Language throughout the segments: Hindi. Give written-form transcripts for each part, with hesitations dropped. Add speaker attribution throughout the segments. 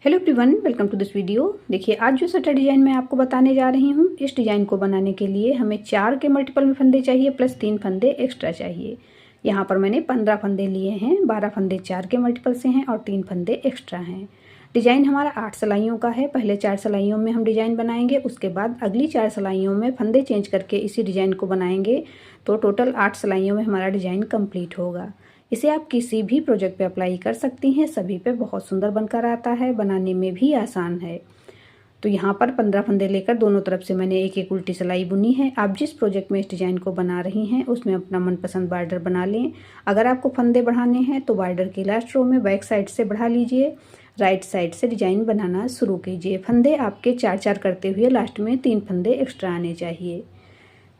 Speaker 1: Hello everyone, welcome to this video. देखिए, आज जो स्वेटर डिज़ाइन मैं आपको बताने जा रही हूँ, इस डिज़ाइन को बनाने के लिए हमें 4 के मल्टीपल में फंदे चाहिए प्लस 3 फंदे एक्स्ट्रा चाहिए। यहाँ पर मैंने 15 फंदे लिए हैं, 12 फंदे 4 के मल्टीपल से हैं और 3 फंदे एक्स्ट्रा हैं। डिज़ाइन हमारा 8 सिलाइयों का है। पहले 4 सिलाइयों में हम डिज़ाइन बनाएंगे, उसके बाद अगली 4 सिलाइयों में फंदे चेंज करके इसी डिज़ाइन को बनाएंगे, तो टोटल 8 सिलाइयों में हमारा डिज़ाइन कंप्लीट होगा। इसे आप किसी भी प्रोजेक्ट पे अप्लाई कर सकती हैं, सभी पे बहुत सुंदर बनकर आता है, बनाने में भी आसान है। तो यहाँ पर 15 फंदे लेकर दोनों तरफ से मैंने एक एक उल्टी सिलाई बुनी है। आप जिस प्रोजेक्ट में इस डिज़ाइन को बना रही हैं उसमें अपना मनपसंद बॉर्डर बना लें। अगर आपको फंदे बढ़ाने हैं तो बॉर्डर की लास्ट रो में बैक साइड से बढ़ा लीजिए, राइट साइड से डिज़ाइन बनाना शुरू कीजिए। फंदे आपके 4-4 करते हुए लास्ट में 3 फंदे एक्स्ट्रा आने चाहिए।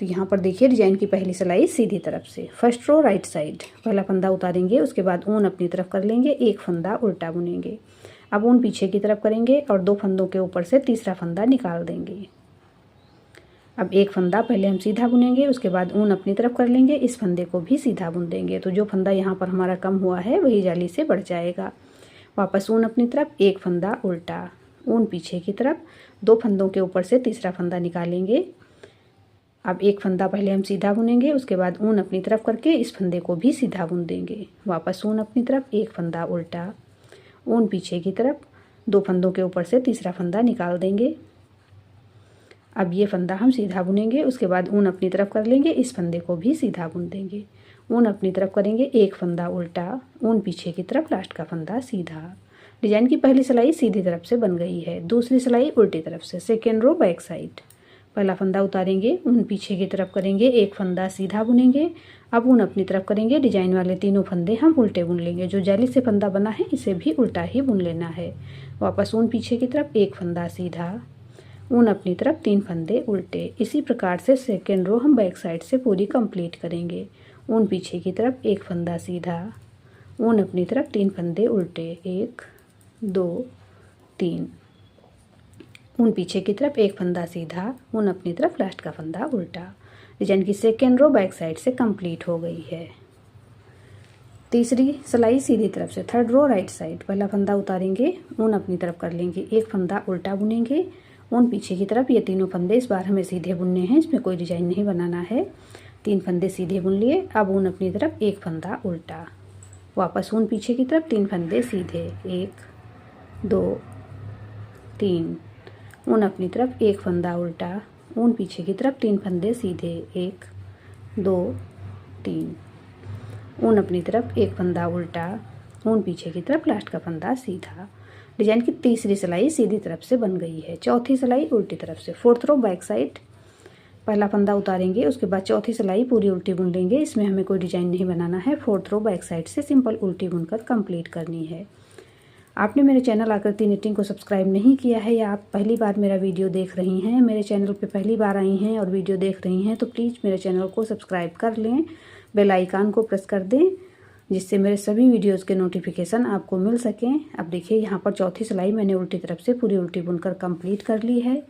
Speaker 1: तो यहाँ पर देखिए, डिजाइन की पहली सिलाई सीधी तरफ से, फर्स्ट रो राइट साइड, पहला फंदा उतारेंगे, उसके बाद ऊन अपनी तरफ कर लेंगे, एक फंदा उल्टा बुनेंगे। अब ऊन पीछे की तरफ करेंगे और 2 फंदों के ऊपर से तीसरा फंदा निकाल देंगे। अब एक फंदा पहले हम सीधा बुनेंगे, उसके बाद ऊन अपनी तरफ कर लेंगे, इस फंदे को भी सीधा बुन देंगे। तो जो फंदा यहाँ पर हमारा कम हुआ है वही जाली से बढ़ जाएगा। वापस ऊन अपनी तरफ, एक फंदा उल्टा, ऊन पीछे की तरफ, 2 फंदों के ऊपर से तीसरा फंदा निकालेंगे। अब एक फंदा पहले हम सीधा बुनेंगे, उसके बाद ऊन अपनी तरफ करके इस फंदे को भी सीधा बुन देंगे। वापस ऊन अपनी तरफ, एक फंदा उल्टा, ऊन पीछे की तरफ, 2 फंदों के ऊपर से तीसरा फंदा निकाल देंगे। अब ये फंदा हम सीधा बुनेंगे, उसके बाद ऊन अपनी तरफ कर लेंगे, इस फंदे को भी सीधा बुन देंगे। ऊन अपनी तरफ करेंगे, एक फंदा उल्टा, ऊन पीछे की तरफ, लास्ट का फंदा सीधा। डिजाइन की पहली सिलाई सीधी तरफ से बन गई है। दूसरी सिलाई उल्टी तरफ से, सेकेंड रो बैक साइड, पहला फंदा उतारेंगे, ऊन पीछे की तरफ करेंगे, एक फंदा सीधा बुनेंगे। अब ऊन अपनी तरफ करेंगे, डिजाइन वाले तीनों फंदे हम उल्टे बुन लेंगे। जो जाली से फंदा बना है इसे भी उल्टा ही बुन लेना है। वापस ऊन पीछे की तरफ, एक फंदा सीधा, ऊन अपनी तरफ, 3 फंदे उल्टे। इसी प्रकार से सेकेंड रो हम बैक साइड से पूरी कंप्लीट करेंगे। ऊन पीछे की तरफ, एक फंदा सीधा, ऊन अपनी तरफ, 3 फंदे उल्टे, 1 2 3, ऊन पीछे की तरफ, एक फंदा सीधा, ऊन अपनी तरफ, लास्ट का फंदा उल्टा। डिजाइन की सेकेंड रो बैक साइड से कंप्लीट हो गई है। तीसरी सिलाई सीधी तरफ से, थर्ड रो राइट साइड, पहला फंदा उतारेंगे, ऊन अपनी तरफ कर लेंगे, एक फंदा उल्टा बुनेंगे, ऊन पीछे की तरफ। ये तीनों फंदे इस बार हमें सीधे बुनने हैं, इसमें कोई डिजाइन नहीं बनाना है। 3 फंदे सीधे बुन लिए। अब ऊन अपनी तरफ, एक फंदा उल्टा, वापस ऊन पीछे की तरफ, 3 फंदे सीधे, 1 2 3, ऊन अपनी तरफ, एक फंदा उल्टा, ऊन पीछे की तरफ, 3 फंदे सीधे, 1 2 3, ऊन अपनी तरफ, एक फंदा उल्टा, ऊन पीछे की तरफ, लास्ट का फंदा सीधा। डिजाइन की तीसरी सिलाई सीधी तरफ से बन गई है। चौथी सिलाई उल्टी तरफ से, फोर्थ रो बैक साइड, पहला फंदा उतारेंगे, उसके बाद चौथी सिलाई पूरी उल्टी बुन लेंगे। इसमें हमें कोई डिजाइन नहीं बनाना है। फोर्थ रो बैक साइड से सिंपल उल्टी बुनकर कंप्लीट करनी है। आपने मेरे चैनल आकृति निटिंग को सब्सक्राइब नहीं किया है या आप पहली बार मेरा वीडियो देख रही हैं, मेरे चैनल पे पहली बार आई हैं और वीडियो देख रही हैं, तो प्लीज़ मेरे चैनल को सब्सक्राइब कर लें, बेल आइकन को प्रेस कर दें, जिससे मेरे सभी वीडियोस के नोटिफिकेशन आपको मिल सकें। अब देखिए, यहाँ पर चौथी सिलाई मैंने उल्टी तरफ से पूरी उल्टी बुनकर कंप्लीट कर ली है।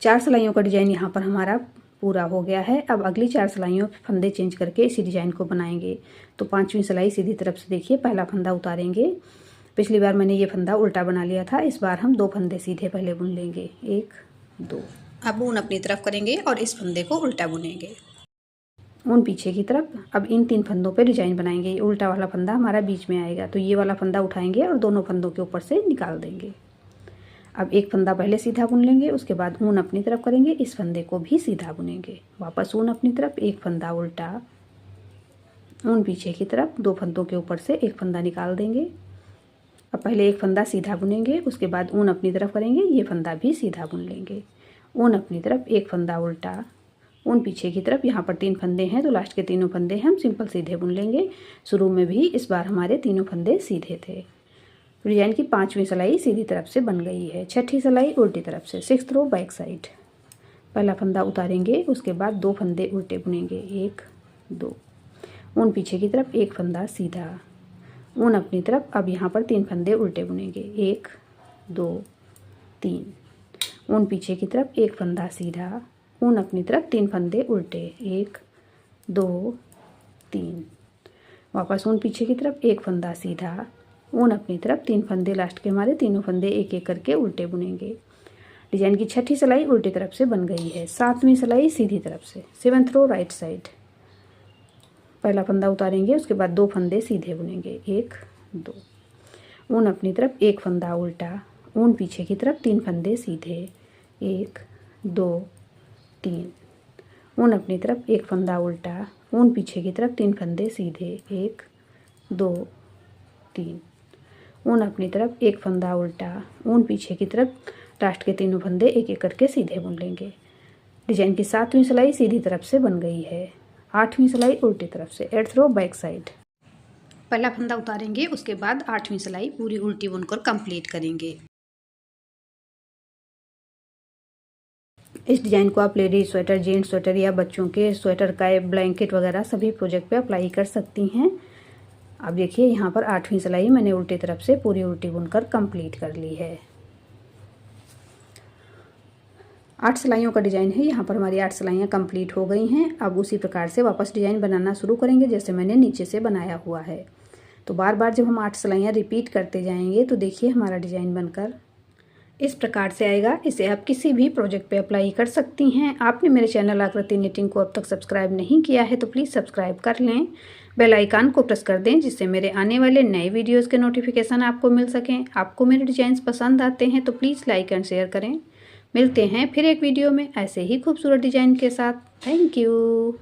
Speaker 1: 4 सिलाइयों का डिजाइन यहाँ पर हमारा पूरा हो गया है। अब अगली 4 सिलाइयों पे फंदे चेंज करके इसी डिजाइन को बनाएंगे। तो 5वीं सिलाई सीधी तरफ से देखिए, पहला फंदा उतारेंगे। पिछली बार मैंने ये फंदा उल्टा बना लिया था, इस बार हम 2 फंदे सीधे पहले बुन लेंगे, 1 2। अब ऊन अपनी तरफ करेंगे और इस फंदे को उल्टा बुनेंगे, ऊन पीछे की तरफ। अब इन 3 फंदों पे डिजाइन बनाएंगे। ये उल्टा वाला फंदा हमारा बीच में आएगा, तो ये वाला फंदा उठाएंगे और दोनों फंदों के ऊपर से निकाल देंगे। अब एक फंदा पहले सीधा बुन लेंगे, उसके बाद ऊन अपनी तरफ करेंगे, इस फंदे को भी सीधा बुनेंगे। वापस ऊन अपनी तरफ, एक फंदा उल्टा, ऊन पीछे की तरफ, 2 फंदों के ऊपर से एक फंदा निकाल देंगे। अब पहले एक फंदा सीधा बुनेंगे, उसके बाद ऊन अपनी तरफ करेंगे, ये फंदा भी सीधा बुन लेंगे। ऊन अपनी तरफ, एक फंदा उल्टा, ऊन पीछे की तरफ। यहाँ पर 3 फंदे हैं तो लास्ट के तीनों फंदे हम सिंपल सीधे बुन लेंगे। शुरू में भी इस बार हमारे तीनों फंदे सीधे थे। डिजाइन की 5वीं सिलाई सीधी तरफ से बन गई है। छठी सिलाई उल्टी तरफ से, 6th रो बैक साइड, पहला फंदा उतारेंगे, उसके बाद 2 फंदे उल्टे बुनेंगे, 1 2, ऊन पीछे की तरफ, एक फंदा सीधा, ऊन अपनी तरफ। अब यहाँ पर 3 फंदे उल्टे बुनेंगे, 1 2 3, ऊन पीछे की तरफ, एक फंदा सीधा, ऊन अपनी तरफ, 3 फंदे उल्टे, 1 2 3, वापस ऊन पीछे की तरफ, एक फंदा सीधा, ऊन अपनी तरफ 3 फंदे लास्ट के हमारे तीनों फंदे एक एक करके उल्टे बुनेंगे। डिजाइन की छठी सिलाई उल्टी तरफ से बन गई है। 7वीं सिलाई सीधी तरफ से, 7th रो राइट साइड। पहला फंदा उतारेंगे, उसके बाद 2 फंदे सीधे बुनेंगे, 1 2। ऊन अपनी तरफ 1 फंदा उल्टा, ऊन पीछे की तरफ 3 फंदे सीधे, 1 2 3। ऊन अपनी तरफ 1 फंदा उल्टा, ऊन पीछे की तरफ 3 फंदे सीधे, 1 2 3। ऊन अपनी तरफ 1 फंदा उल्टा, ऊन पीछे की तरफ लास्ट के तीनों फंदे एक एक करके सीधे बुन लेंगे। डिजाइन की 7वीं सिलाई सीधी तरफ से बन गई है। 8वीं सिलाई उल्टी तरफ से, 8th रो बैक साइड। पहला फंदा उतारेंगे, उसके बाद 8वीं सिलाई पूरी उल्टी बुनकर कंप्लीट करेंगे। इस डिज़ाइन को आप लेडीज स्वेटर, जेंट्स स्वेटर या बच्चों के स्वेटर का ब्लैंकेट वगैरह सभी प्रोजेक्ट पे अप्लाई कर सकती हैं। अब देखिए यहाँ पर 8वीं सिलाई मैंने उल्टी तरफ से पूरी उल्टी बुनकर कंप्लीट कर ली है। 8 सिलाइयों का डिज़ाइन है। यहाँ पर हमारी 8 सिलाइयाँ कंप्लीट हो गई हैं। अब उसी प्रकार से वापस डिज़ाइन बनाना शुरू करेंगे जैसे मैंने नीचे से बनाया हुआ है। तो बार बार जब हम 8 सिलाइयाँ रिपीट करते जाएंगे तो देखिए हमारा डिज़ाइन बनकर इस प्रकार से आएगा। इसे आप किसी भी प्रोजेक्ट पे अप्लाई कर सकती हैं। आपने मेरे चैनल आकृति निटिंग को अब तक सब्सक्राइब नहीं किया है तो प्लीज़ सब्सक्राइब कर लें, बेल आइकन को प्रेस कर दें जिससे मेरे आने वाले नए वीडियोस के नोटिफिकेशन आपको मिल सकें। आपको मेरे डिज़ाइंस पसंद आते हैं तो प्लीज़ लाइक एंड शेयर करें। मिलते हैं फिर एक वीडियो में ऐसे ही खूबसूरत डिज़ाइन के साथ। Thank you.